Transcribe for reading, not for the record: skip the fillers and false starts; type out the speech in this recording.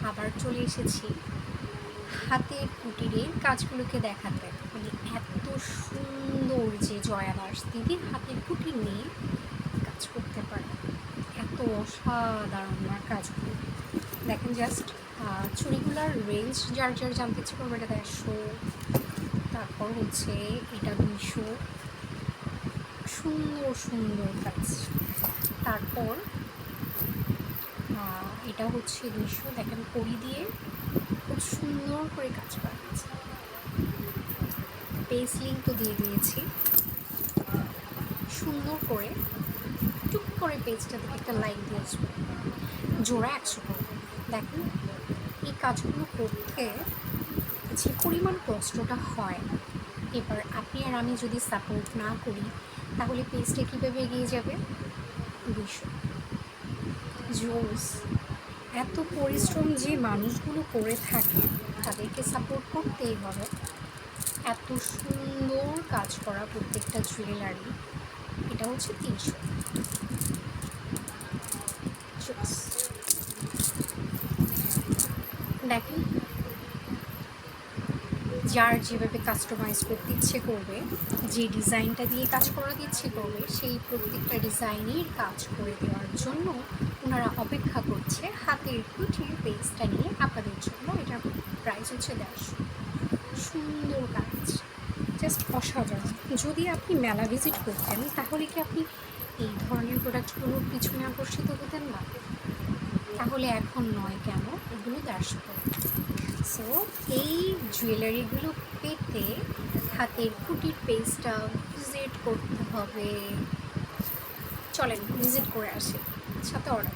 আবার চলে এসেছি হাতের কুটিরের কাজগুলোকে দেখাতে। মানে এত সুন্দর যে জয়া দাস দিদির হাতের কুটির নিয়ে কাজ করতে পারে, এত অসাধারণ না কাজগুলো। দেখেন জাস্ট চুড়িগুলার রেঞ্জ যার যার জানতে ইচ্ছে করবে, এটা 150, তারপর হচ্ছে এটা 200, সুন্দর সুন্দর কাজ। তারপর এটা হচ্ছে 200, দেখেন কড়ি দিয়ে খুব সুন্দর করে কাজ করা আছে। পেজ লিঙ্ক তো দিয়ে দিয়েছি, সুন্দর করে টুক করে পেজটাতে একটা লাইক দিয়ে আসবে, জোড়া 100 করবে। দেখেন এই কাজগুলো করতে যে পরিমাণ কষ্টটা হয়, এবার আপনি আর আমি যদি সাপোর্ট না করি তাহলে পেজটা কীভাবে এগিয়ে যাবে? 200 জোস। এত পরিশ্রম যে মানুষগুলো করে থাকে তাদেরকে সাপোর্ট করতেই হবে। এত সুন্দর কাজ করা প্রত্যেকটা জুয়েলারি, এটা হচ্ছে 300 জোস। দেখেন যার যেভাবে কাস্টমাইজ করতে ইচ্ছে করবে, যে ডিজাইনটা দিয়ে কাজ করাতে ইচ্ছে করবে, সেই প্রত্যেকটা ডিজাইনের কাজ করে দেওয়ার জন্য ওনারা অপেক্ষা করছে হাতের কুটির পেজটা নিয়ে আপনাদের জন্য। এটার প্রাইস হচ্ছে 150। সুন্দর কাজ, জাস্ট অসাধারণ। যদি আপনি মেলা ভিজিট করতেন তাহলে কি আপনি এই ধরনের প্রোডাক্টগুলোর পিছনে আকর্ষিত হতেন না? তাহলে এখন নয় কেন? এগুলো 150 টাকা। সো এই জুয়েলারিগুলো পেতে হাতের কুটির পেজটা ভিজিট করতে হবে। চলেন ভিজিট করে আসি, সাথে অর্ডার।